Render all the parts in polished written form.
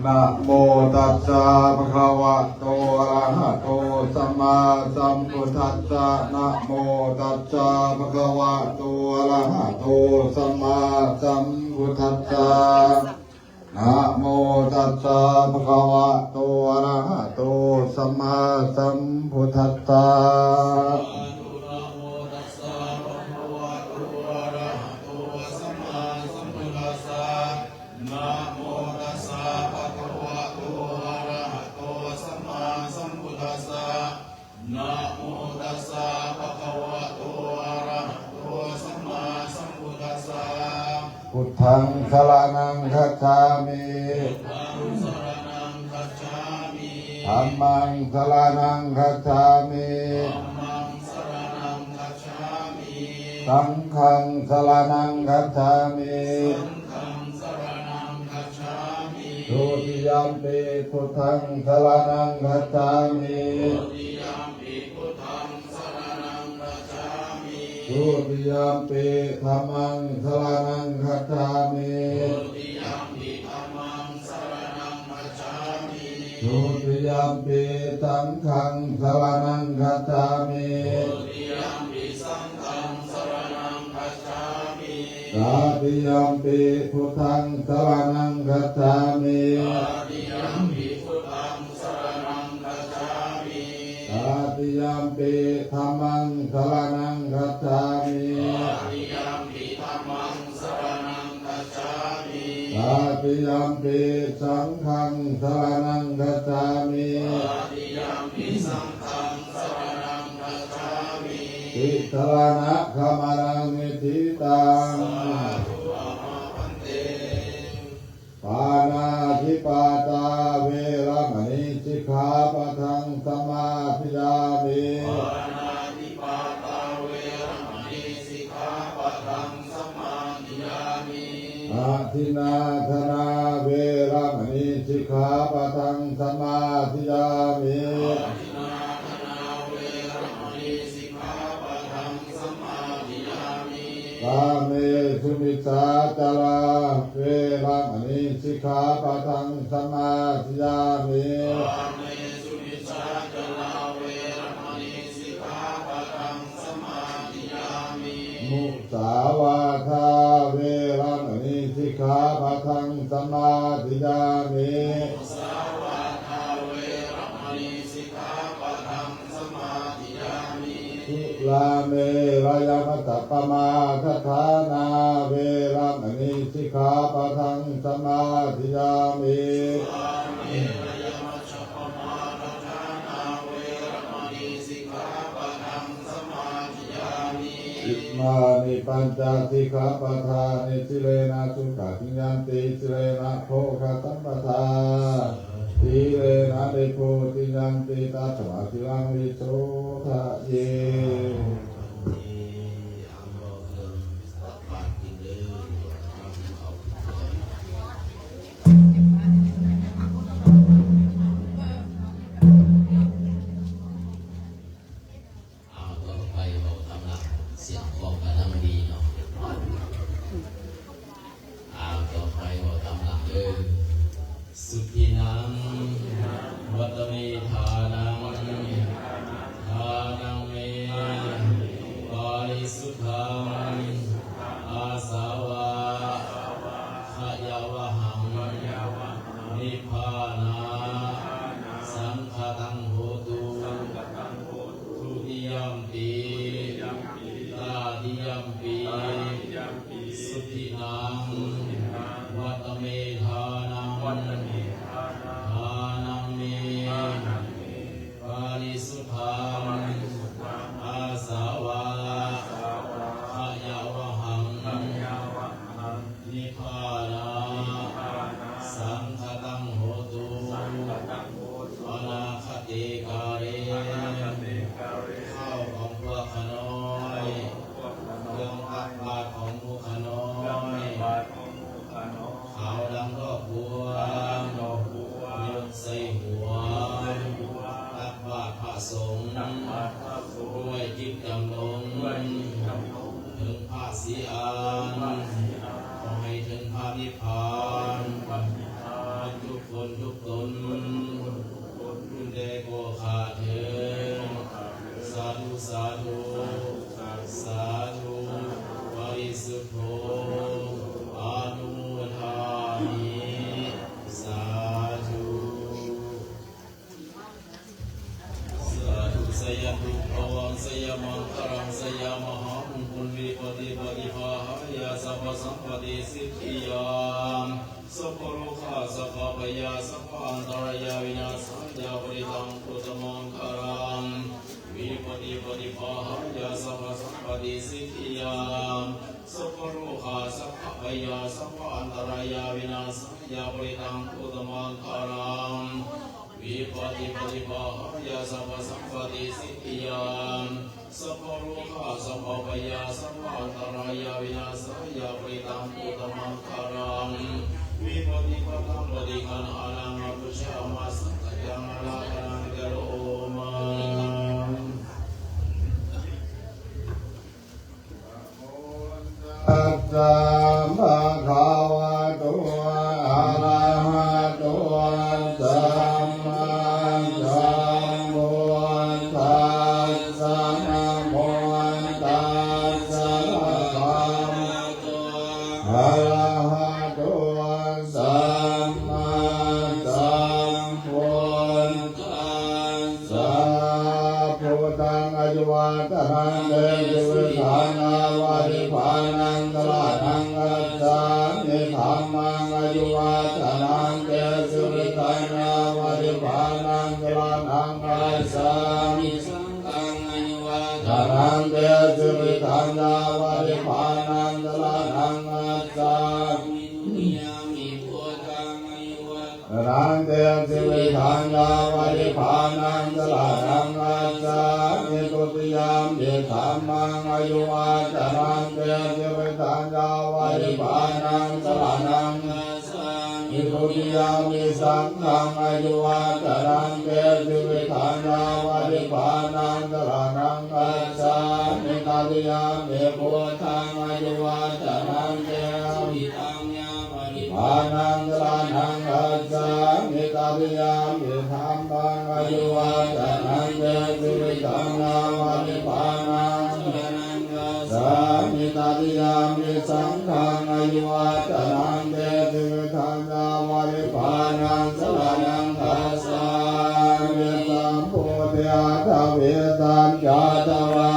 นะโมตัสสะภะคะวะโตอะระหะโตสัมมาสัมพุทธัสสะนะโมตัสสะภะคะวะโตอะระหะโตสัมมาสัมพุทธัสสะนะโมตัสสะภะคะวะโตอะระหะโตสัมมาสัมพุทธัสสะพุทธังสรณังคัจฉามิธัมมังสรณังคัจฉามิสังฆังสรณังคัจฉามิทุติยัมปิพุทธังสรณังคัจฉามิทุติยัมปิธัมมังสรณังคัจฉามิทุติยัมปิสังฆังสรณังคัจฉามิตาติยัมปิพุทธังสรณังคัจฉามิตาติยัมปิธัมมังสรณังคัจฉามิตาติยัมปิสังฆังสรณังคัจฉามิติสรณะขมานังนิธิตังปานาธิปาตาเวรมณีสิกขาปะทังสมาธิยามิอาทินาธนาเวรมณีสิกขาปะทังสมาธิยามิกาเมสุมิสาจาราเวรมณีสิกขาปะทังสมาธิยามิมุสาวาทาเวรมณีสิกขาปะทังสมาธิยามิสุลาเมรยมัตตปมาทฐานาเวรมณีสิกขาปะทังสมาธิยามิอิมานิปัญจสิกขาปะทานิสิเลนะสุขติยันติสิเลนะโภคสัมปทาสิเลนะเดโพติยันติตัสสะสิลังวิโสทะเยสุขีนังวัตเมธานังทานังเมปาริสุทธังอาสาวะขยาวะหังนิพพานาสังฆตังโหตุทุติยัมปิตาติยัมปิสุขีนังวัตเมธานังทานังเมปาริสุทธังอาสาวะขยาวะหังนิพพานาสังฆตังโหตุอนาคติกาเรข้าวของพวกขน้อยเครื่องตักบาตรของพวกขน้อย สัมปติสิทธิยามสัพพโรคะสัพพพยาสัพพอันตรายาวินาสัญญาปริตังพุทธมังคารังวิปติปฏิภาหายาสัพพสัมปติสิทธิยามสัพพโรคะสัพพพยาสัพพอันตรายาวินาสัญญาปริตังพุทธมังคารังวิปติปฏิภาหายาสัพพสัมปติสิทธิยามสัพพโรคะสัพพพยาสัพพอันตรายาวินาสัญญาปริตังพุทธมังคารังวิปติปตังปฏิคันหานังอภิชามาสังฆยังอลาภนังกโรมาตัสสะภะคะวะโตอะระหะโตสัมมาสัมพุทธัสสะนะโมตัสสะภะคะวะโตอะระหะโตสัมมาสัมพุทธัสสะพุทธังอภิวาทนาเตวิธานาวาริภานัง นังกัจจามิธัมมังอายุวัฒนังเตสุริตัญญาวาริภานังกลานังกัจจามิสังฆังอายุวัฒนังเตสุริตัญญาวาริภานังกลานังกัจจามิตุยามิพุทธังอายุวัฒนังเตสุริตัญญาวาริภานังกลานังกัจจามิตุติยามปิธัมมังอายุวัฒนังเตสุริตัญญาวาริภานังกลานังกัจจามิตุติยามปิสังฆังอายุวัฒนังเตสุริตัญญาวาริภานังกลานังกัจจามิตติยามปิพุทธังอายุวัฒนังเตสุริตัญญาวาริภานังกลานังกัจจามิตติยามปิธัมมังอายุวัฒนังเตสุริตัญญาวาริภานังกลานังกัจจามิตติยามปิสังฆังอายุวัฒนังเตสุริตัญญาวาริภานังกลานังกัจจามิสัมพุทธะทเวตัญญาตวา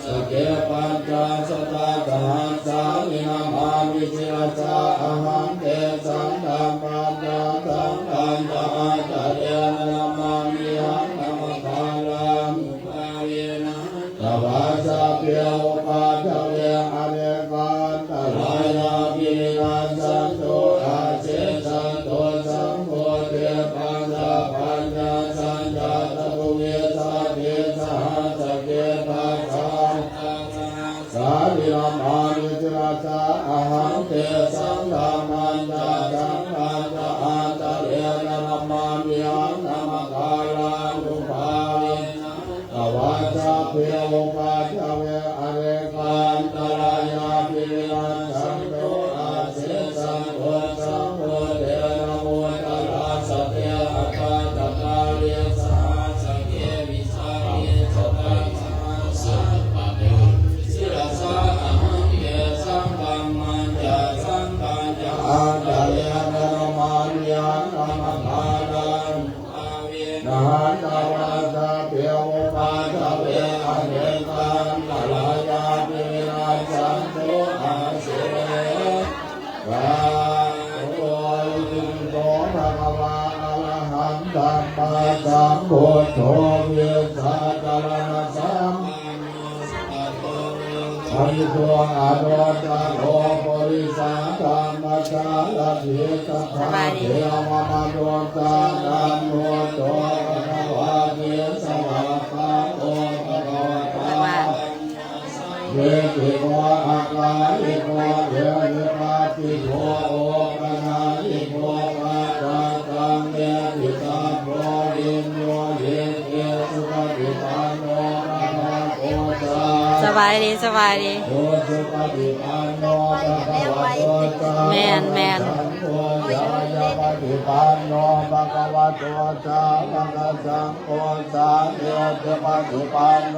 สเกปัญจสตากหังสามินามามิจิรจาอหังเตสังฆังปัญจสังฆังจาจเรนะมามิหังนมกาลังภาเวนะตวาสะเปียวปาทเวอเนกันตลายาปินัสสันโตอาเจสันโตสัมโพเทปัญจปัญญาสัญญาตบุเวสาเทสหัสเกปัสสะสาวิรมานิจิราชาอหังเตสังฆามันจาสังฆาจาอันตเรนะนามามิหังนามกาลังอุปาเวนะตวาสะเพียวปาทเวอเรกันตรายาปินัสสันโตอาเสสังโฆสังโฆเทนะโมตัสสะเตอะกะตะกาเรสหสเกวิสาเรสตังสัพพะเมสิรสะอหังเยสังฆัมมันจาสังฆังจาอันตเรนะมามิหังนามกาลังอาเวนะหันตวาสะเพียวปาทเวอเนกันตลายาปินัสสันโตอาเสกาโออิโตภะคะวะอะระหังสัมมาสัมพุทโธเวสสัจจารณะสัมอันโตอะโนตะโลปุริสังธรรมชาลาภิสัพพะเทวมโนตะนัมโมโตภะคะวะเตสวะตะโตภะคะวะตะเวทิโกอะกาลิโกเวริปาติโกโอปนาลิโกปะตะตังเยติตาโพลินโยเยเกสุปฏิปันโนภะคะโตสา สบายดีสบายดี โอสุปฏิปันโนภะคะวะโตสา แมน สังโฆยายาปฏิปันโนภะคะวะโตสาวกสังโฆสาธุปฏิปันโน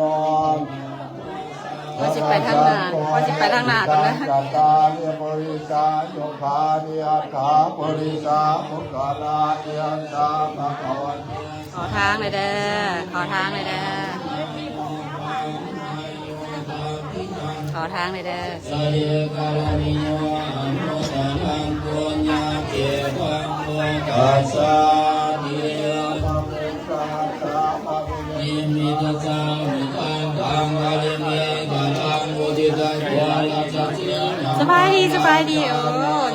ว่าสิไปทางหน้าว่าสิไปทางหน้าก่อนนะ จัตตานิบริสาโยคานิอัตถาบริสาภุกาลาเอียนตาภะคะวะ ขอทางเลยเด้อขอทางเลยเด้อ ขอทางเลยเด้อ สยกาลนิโยอนุตตังปุญญาเกวังโลกัสสะนิโยนิมิตจามิตังตังวะลิเมกาลังวุติตังวะลัสสะเจียนะ สบายดีโอ้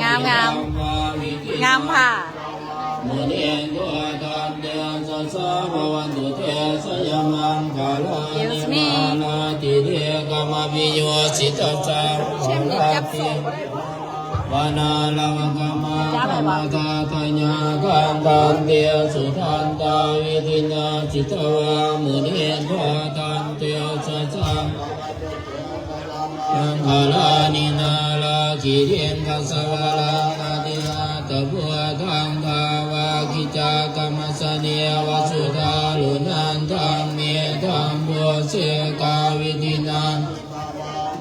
งามงามค่ะ มุนีตัวตันเดียสัสสะภวันตุเตสยามังคาลานิมานาติเดกามปิโยสิตจา เช่นนี้จับส่ง วานาลังกามาธรรมตาทัญญากันตันเตียสุทันตาวิทินาจิตวามุนีตัวตันเตียสัจจังยังคาลานินาลาคิเรียนกัสสวาลังอาติอาตบัวทังทาวากิจากรรมสเนียวสุตาลุนันทังเมทังบัวเสกาวิทินา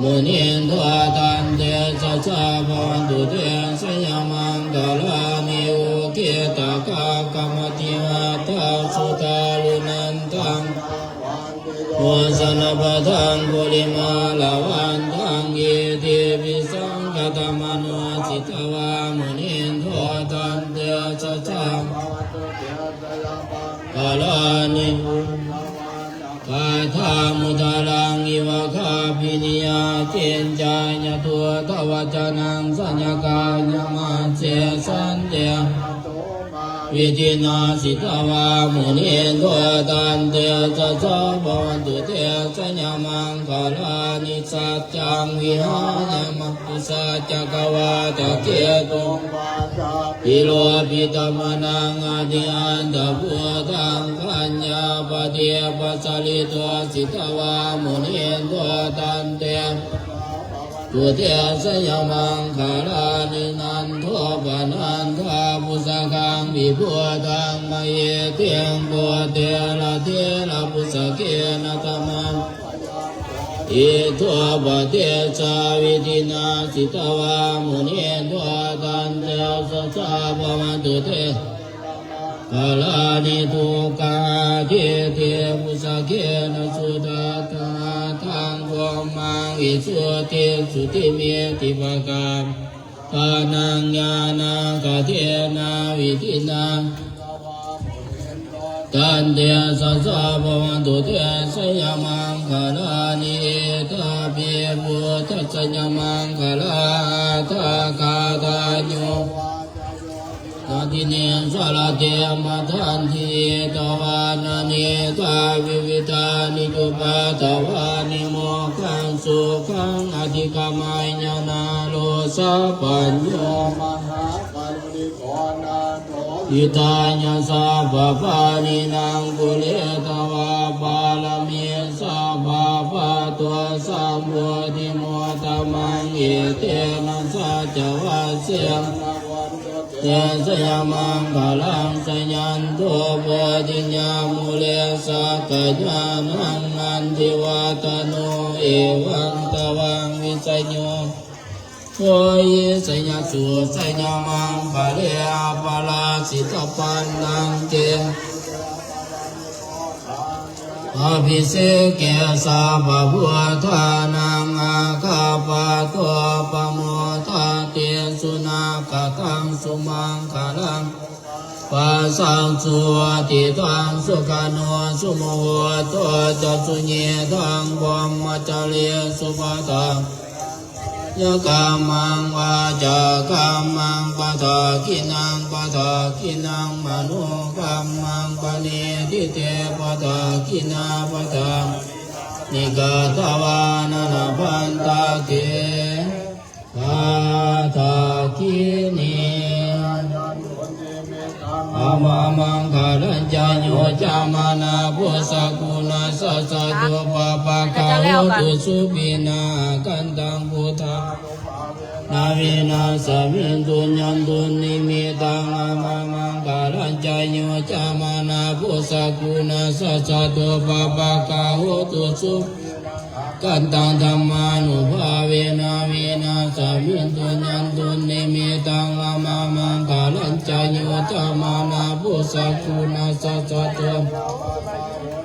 มุนีตัวตันเตสัจจาภวันตุเตสยามังกาลานิโอเกตากากรรมติมาตาสุตาลุนันทังโมสนปะทังปุริมาลาวันทังเยเทปิสังกตมโนจิตวามุนีตัวตันเตสัจจากาลานิกาธามุตาลังอิวะคาปินิยาเจนจายะตัวทวจนังสัญญากายมาเจสันเดวิจินาสิตวามุนีตัวตันเตสัจจาภวันตุเตสัญญามังคาลานิสัจจังวิหารมัปปิสัจจกวาตะเกตุอิโลปิตมนังอธิอันตพุทังปัญญาปเทปัสสลิตัวสิตวามุนีตัวตันเตตุเตสัญญามังคาลานินันโทปนันทาปุสกังวิพุตังมะเยเตียงปุเตละเทละปุสเกนะตมันอิทัวปเตสาวิทินาสิตวามุนีตัวตันเตสัจจาภวันตุเตกาลานิทุกาเทเทปุสเกนะสุตตาทังวมังอิสุติสุติเมติภกามปานังญาณังกเทนาวิทินาตันเตสัสสะภวันตุเตสยามังคาลานิเอตาปิปุตัสสยามังคาลาตากาตาโยนาทิเนสลาเตมัทันทีตวานานิตาวิวิตานิจุปะตวานิโมขังสุขังอธิกามายญาณาโลสะปัญโยมหาปัญญิโกนาโตอิตาญาสาภะปานินางกุเลตวาบาลเมีสาภะปะตัวสัมโพธิโมตมังเอเตนะสัจวัสเสยเตสยามังคาลังสยันโตปฏิญญามุเลสักจานังนันทิวัตโนเอวังตวังวิสัญโยโยสัญญาสุสัญญามังคาเลอาปาลาสิตปันนังเจอภิเสกสาภะพุทธานังอาคาปะตัวปะโมทาเตสุนาคตังสุมังคลังปัสสังสุติตังสุขานุสุโมตัวจัตสุเยตังวมมัจจเลสุปตังยะกามังวาจากามังปะทากินังปะทากินังมโนกามังปะเนติเตปะทากินาปะทานิกาตวานานาพันตาเกปะทากินีอามามังคารัญจายโยจามานาพุสกุณาสัสสะตุปะปะกาโหตุสุปินากันตังพุทธานาวินาสมินตุญญันตุนิมิตังอามามังคารัญจายโยจามานาพุสกุณาสัสสะตุปะปะกาโหตุสุกันตังธรรมานุภาเวนะเวนะสัพพินตุญันตุนิมิตังอามามังคาลัญจายโยจามานาพุสกุณาสัจจตุ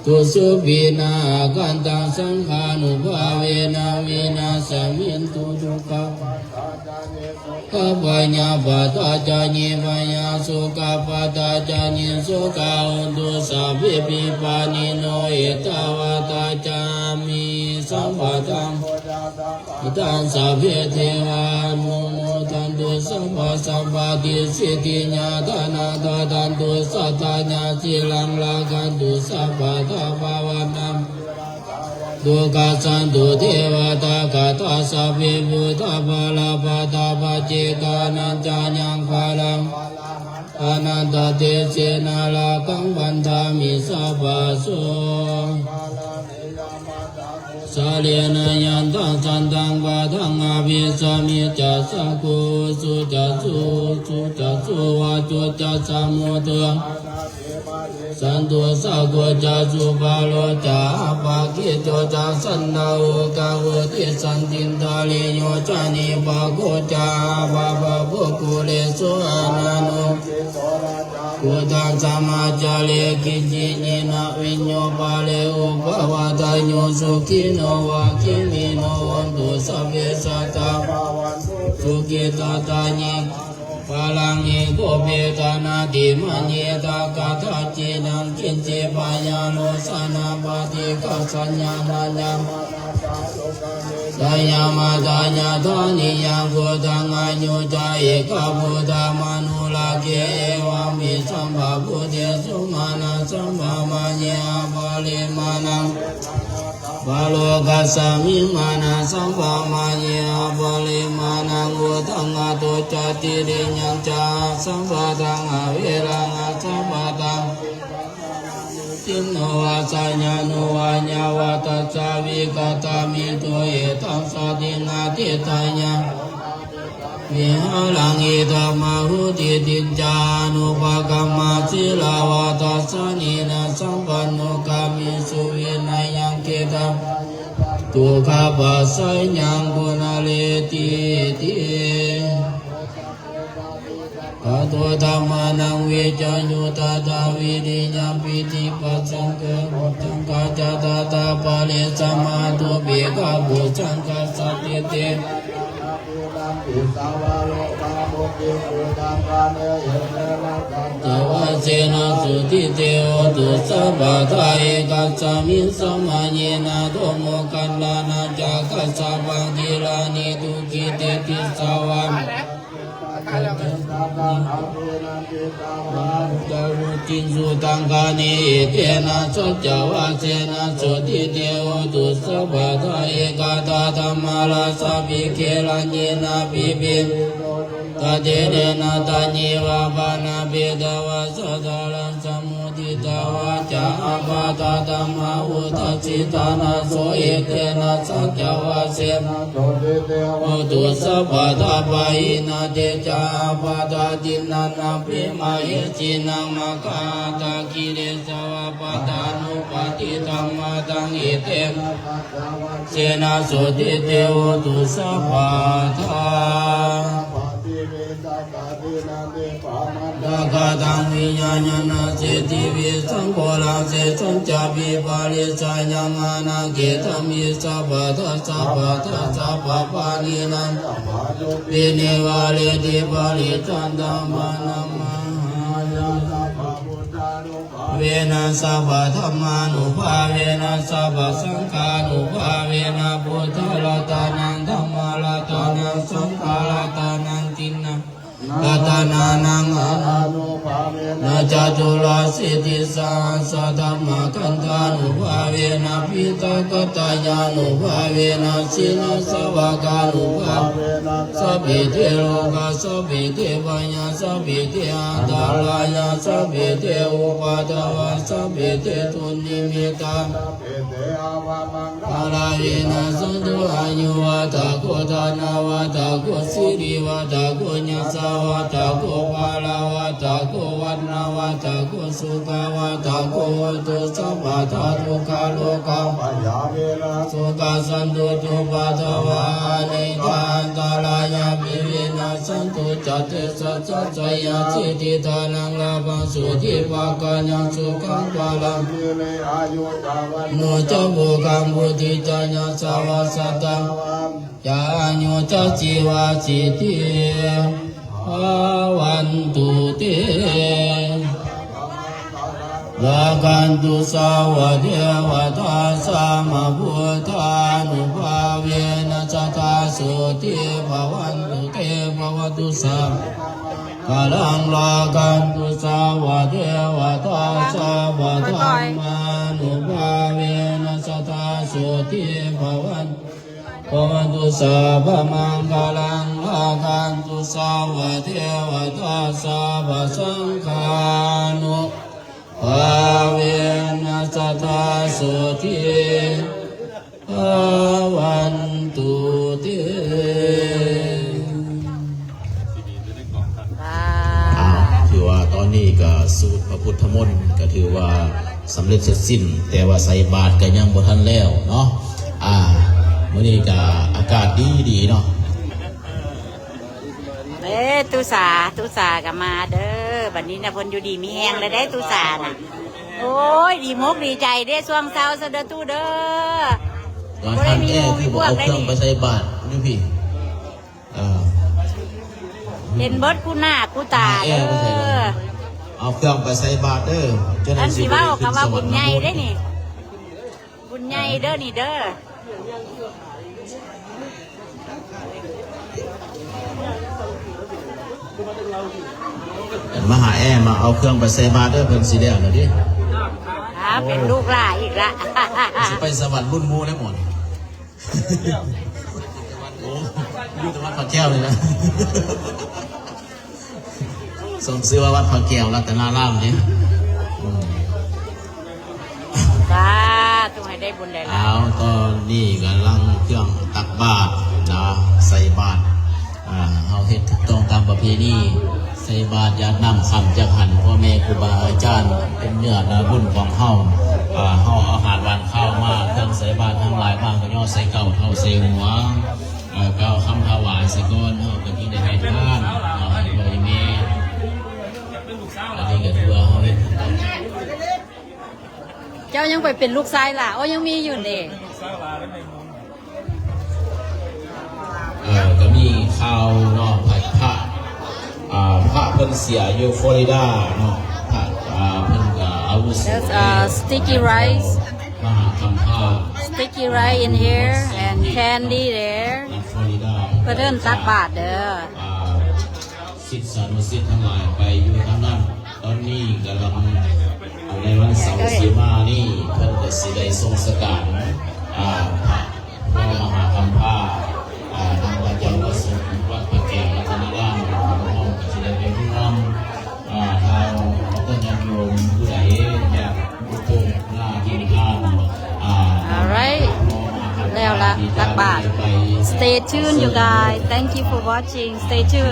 ตุสุวินากันตังสังขานุภาเวนะวินาสมินตุทุกขะกัปปัญญาปัตตาจานิปัญญาสุขปัตตาจานิสุขาอุตุสัพพิปิปานิโนเอตวัตตาจามิสัมปะทังตังสัพเพเทวานุโมทันตุสัพพะสัมปติสิทธิญาตนาทันตุสัทธาญาสิลังลาคันตุสัพพะทาภาวันตังดุกัสสันตุเทวตากาตาสัพพิพุทธาภาลาภาตาภาเจกานัญจายังภาลังอนันตเตเสนาลากังบันทามิสัพพะโสสาเลนะยันตังสันตังวาทังอาภิสามิจัสสะโกสุจัสสุวาจุจัสสะโมเตสันตุสักโกจัสสุปาโลจาปะกิโตจัสสันนาโอกาโวติสันตินทาลิโยจานิปะโกจาบาบะโภกุเลสุอานาโนกุตังสัมมาจาเลกิจิญินะวิญโยปาเลอุปวาทายโยสุขิโนวะคิมิโนวันตุสัพเพสัตตาสุขิตาตาญิปาลังเอโกเปตานาติมัญเยตากาทาจินังกินเจปายาโลสนาปฏิกัสสัญญานัญญาสัญญามาสัญญาทานิยังพุทธังอายุจาเอกพุทธามานุลาเกเอวามิสัมภะพุทธสุมานะสัมภะมัญญาบาลิมานังบาโลกัสสมิมานะสัมภะมัญญาบาลิมานังพุทธังอตุจติริยังจาสัมปะทังอเวรังสัมปะทังติโนวาสัญญาโนวาญาวัตสาวิกตามิโตเอตังสตินาติตายังวิหารังอิธรรมหุติติจานุภะกัมมาศิลาวัตสานินาสัมปันโนกามิสุวินัยยังเกตังตุขะปัสสัญญังกุณเลติติอะโตธัมมานังเวจัญญูตตาวิริยังปิติปัสสังเกตังกาจตตาปะเลสัมมาตุเบกะบุสังกัสสติเตตวะเสนะสุติเตโอตุสัพพะทาเอกัสสมิสัมมาเยนะโตโมกัลลานะจักขัสสะปังกิลานิทุกิเตติสาวันจารุจินสุตังกานิเตนะสัจจวะเสนะสุติเตโอตุสัพพะทาเอกตาธัมมาลาสัพพิเกลัญเยนะปิปิตะเจเนนะตะญิวะปานะเปตวะสัทธาลังสมุทิตาวะจาอะปะตะธัมมาอุทัสสิตานะโสเอเตนะสัจจวะเสนะโอตุสัพพะทาปะหินะเตจาปะตะจินันนะเปมาเยจินังมะกาตะกิเลสวะปะตานุปะติธัมมาตังอิเตเสนะโสติเตโอตุสัพพะทาดักขะตังวิญญาณนาเสติวิสังโฆลังเสสัญจาปิปาลิสัญญังอานาเกตัมมิสัพพะทัสสะปะทัสสะปะปานินังปิเนวาเลติปาลิตันตัมมานัมมหาเวนะสัพพะธัมมานุภาเวนะสัพพะสังฆานุภาเวนะพุทธรัตนังธัมมรัตนังสังฆรัตนังตินะรัตนานังอานุภาเวนะจตุรสิทธิสาสะธัมมคันธานุภาเวนะปิตกตายานุภาเวนะสินสวากานุภาเวนะสัพพิเทโลกาสัพพิเทวายาสัพพิเทอันตรายาสัพพิเทอุปาทวะสัพพิเทตุนิมิตาอาลาเวนะสันตุอายุวัฏโกธานาวัฏโกสิริวัฏโกญญาสวัฏโกภาลาวัฏโกวันนาวั วัตกุสุขวัตกุตุสัพพะทาทุกขาโลกา ปัญญาเวนะ สุขัสันตุตุปัฏฐวานิทานตาลายามิวินาสันตุจัตติสัจจยาสิทธิทานังลาภังสุทิภากัญญังสุขังปาลัง มีเลอายุจาวัน โนจบุกังบุติจัญญาสาวาสัตตังยาโยจัจิวาสิทธิภาวันตุเตลากันตุสาวะเทวตาสามาพุทธานุภาเวนะสัทธาสุติภวันตุเตภวตุสัมกาลังลากันตุสาวะเทวตาสามาธรรมานุภาเวนะสัทธาสุติภวันภวันตุสัพพมังคลังลากันตุสาวะเทวตาสาภสังฆานุภาเวนะสัทธาสุติภวันตุเตถือว่าตอนนี้ก็สูตรพระพุทธมนต์ก็ถือว่าสำเร็จเสร็จสิ้นแต่ว่าใส่บาตรก็ยังบ่ทันแล้วเนาะมื้อนี้ก็อากาศดีเนาะตุสาก็มาเด้อบัดนี้นะเพิ่นอยู่ดีมีแฮงเลยได้ตุสาน่ะโอ้ยดีมกดีใจเด้ช่วงเช้าซะเด้อตู้เด้อ ตอนท่านแอคือบอกเอาเครื่องไปใส่บาตรนี่พี่เห็นเบิดกูหน้ากูตาเด้อเอาเครื่องไปใส่บาตรเด้ออันสิว่าก็ว่าบุญใหญ่เด้นี่บุญใหญ่เด้อนี่เด้อมาหาแอมาเอาเครื่องไปใส่บาตรเด้อเพิ่นสิแล้วเด้อดิเป็นลูกหลานอีกละสิไปสวรรค์รุ่นมูได้หมดโอ้อยู่ตรงวัดพระแก้วเลยนะสมชื่อว่าวัดพระแก้วรัตนารามเนี่ยต้องให้ได้บุญได้เอาตอนนี้กำลังเครื่องตักบาตรนะใส่บาตรเอาเฮ็ดถูกต้องตามประเพณีใส่บาตรญาตินำคำจากหันพ่อแม่ครูบาอาจารย์เป็นเนื้อนาบุญของเฮาเอาอาหารวันข้าวมาเครื่องใส่บาตรทั้งหลายบางก็ย่อใส่เก่าเท่าใส่หัวเก่าคำถวายใส่ก้อนเฮาก็กินได้ให้ทานให้บ่อยแม่อันนี้ก็ถือว่าเฮาเฮ็ดถูกต้องเจ้ายังไปเป็นลูกชายล่ะยังมีอยู่เด้ก็มีข่าวเนาะพระเพิ่นเสียอยู่ฟลอริดาเนาะพระเพิ่นก็อาวุโส sticky rice มหาคัมภา sticky rice in here and candy there ฟลอริดาเพิ่นตักบาตรเด้อศิษย์สานุศิษย์ทั้งหลายไปอยู่ทั้งนั้นตอนนี้กำลังในวันเสาร์สีมานี่เพิ่นก็สิได้ทรงสการพระมหาคัมภาทางพระเจ้าประสงค์วัดพระแก้วรัตนารามของเราก็จะได้เป็นผู้นำทางต้นยางโยมผู้ใดอยากบุกโป่งหน้ากินข้าวalright แล้วละตักบาตร stay tuned you guys thank you for watching stay tuned